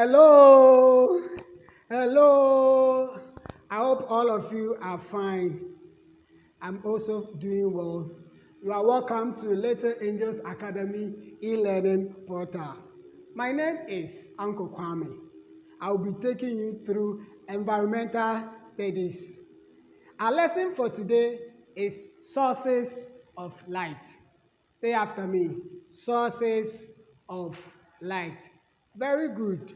Hello, hello. I hope all of you are fine. I'm also doing well. You are welcome to Little Angels Academy e-learning portal. My name is Uncle Kwame. I will be taking you through environmental studies. Our lesson for today is sources of light. Stay after me. Sources of light. Very good.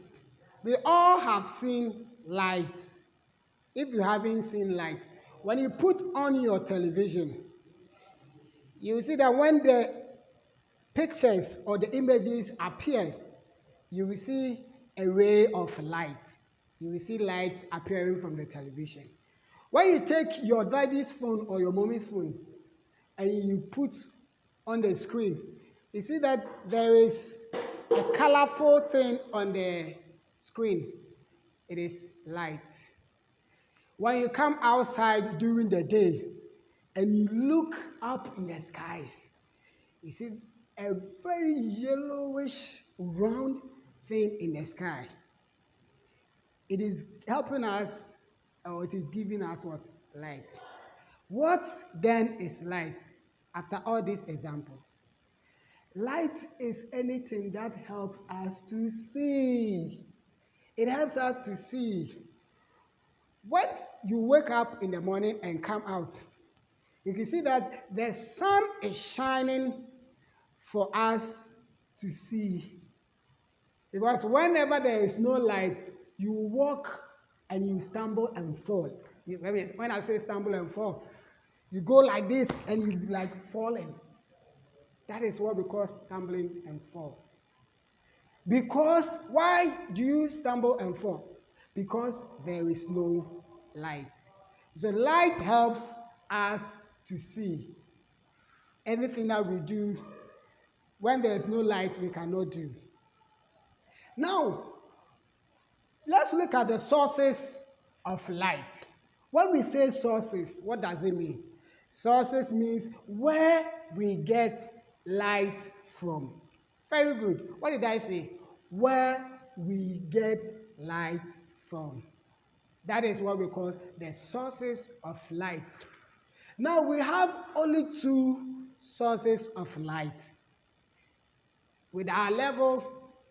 We all have seen light. If you haven't seen light, when you put on your television, you see that when the pictures or the images appear, you will see a ray of light. You will see light appearing from the television. When you take your daddy's phone or your mommy's phone and you put on the screen, you see that there is a colorful thing on the screen. It is light. When you come outside during the day and you look up in the skies, you see a very yellowish round thing in the sky. It is helping us, or it is giving us what? Light. What then is light? After all these examples, light is anything that helps us to see. It helps us to see. When you wake up in the morning and come out, you can see that the sun is shining for us to see. Because whenever there is no light, you walk and you stumble and fall. When I say stumble and fall, you go like this and you like falling. That is what we call stumbling and fall. Because why do you stumble and fall? Because there is no light. So light helps us to see. Anything that we do, when there is no light, we cannot do. Now, let's look at the sources of light. When we say sources, what does it mean? Sources means where we get light from. Very good. What did I say? Where we get light from. That is what we call the sources of light. Now we have only two sources of light. With our level,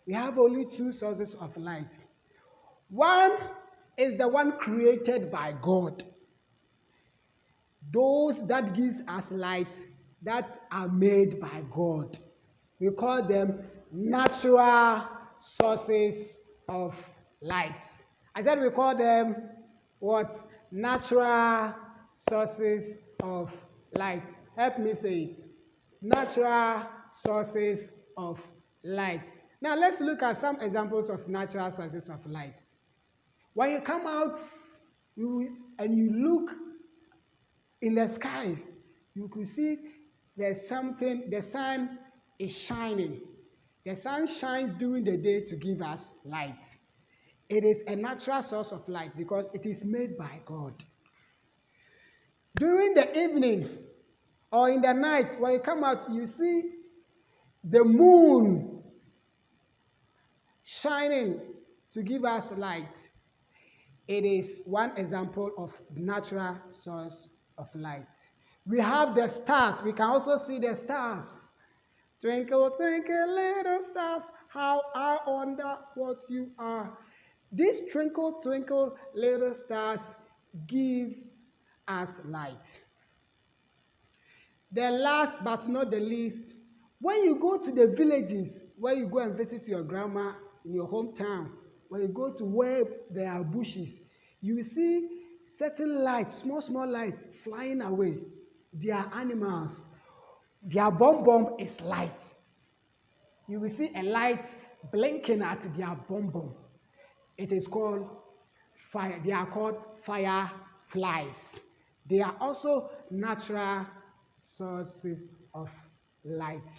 we have only two sources of light. One is the one created by God. Those that gives us light that are made by God. We call them natural sources of light. I said we call them what? Natural sources of light. Help me say it. Natural sources of light. Now let's look at some examples of natural sources of light. When you come out and you look in the sky, you could see there's something, the sun is shining. The sun shines during the day to give us light. It is a natural source of light because it is made by God. During the evening or in the night, when you come out, you see the moon shining to give us light. It is one example of natural source of light. We have the stars. We can also see the stars. Twinkle, twinkle, little stars, how I wonder what you are. These twinkle, twinkle, little stars give us light. The last but not the least, when you go to the villages, where you go and visit your grandma in your hometown, when you go to where there are bushes, you will see certain lights, small, small lights flying away. They are animals. Their bum is light. You will see a light blinking at their bum. It is called fire. They are called fireflies. They are also natural sources of light.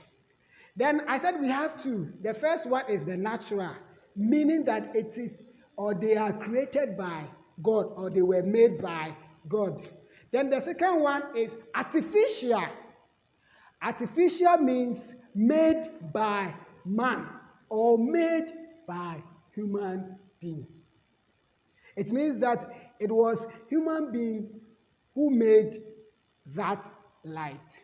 Then I said we have two. The first one is the natural, meaning that it is, or they are created by God, or they were made by God. Then the second one is artificial. Artificial means made by man or made by human being. It means that it was human being who made that light.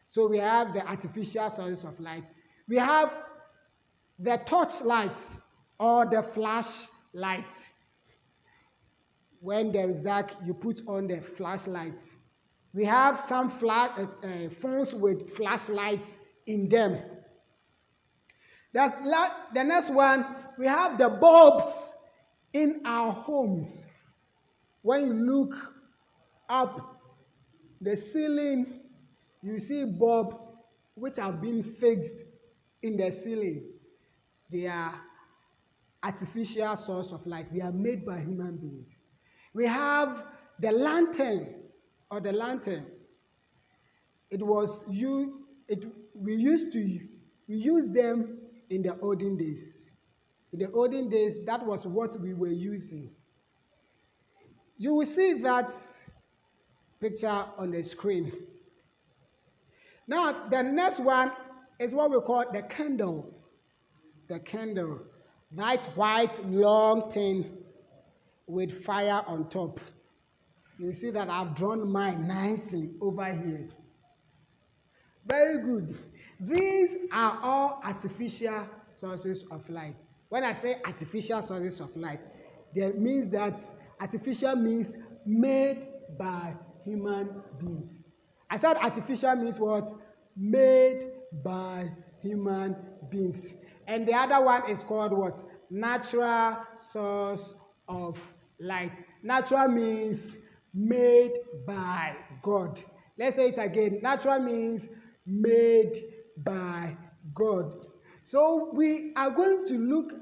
So we have the artificial sources of light. We have the torch light or the flashlight. When there is dark, you put on the flashlight. We have some phones with flashlights in them. The next one, we have the bulbs in our homes. When you look up the ceiling, you see bulbs which have been fixed in the ceiling. They are artificial source of light. They are made by human beings. We have the lantern or the lantern. We used them in the olden days. In the olden days, that was what we were using. You will see that picture on the screen. Now, the next one is what we call the candle. The candle. That white, long thing with fire on top. You see that I've drawn mine nicely over here. Very good. These are all artificial sources of light. When I say artificial sources of light, that means that artificial means made by human beings. I said artificial means what? Made by human beings. And the other one is called what? Natural source of light. Natural means made by God. Let's say it again. Natural means made by God. So we are going to look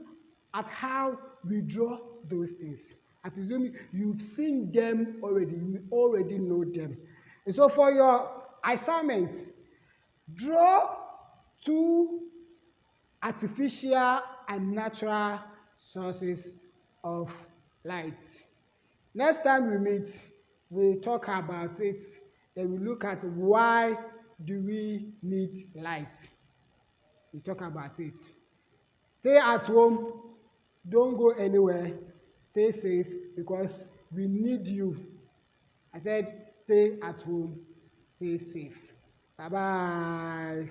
at how we draw those things. I presume you've seen them already. You already know them. And so for your assignment, draw two artificial and natural sources of light. Next time we meet, we'll talk about it. Then we'll look at why do we need light. We'll talk about it. Stay at home. Don't go anywhere. Stay safe because we need you. I said stay at home. Stay safe. Bye-bye.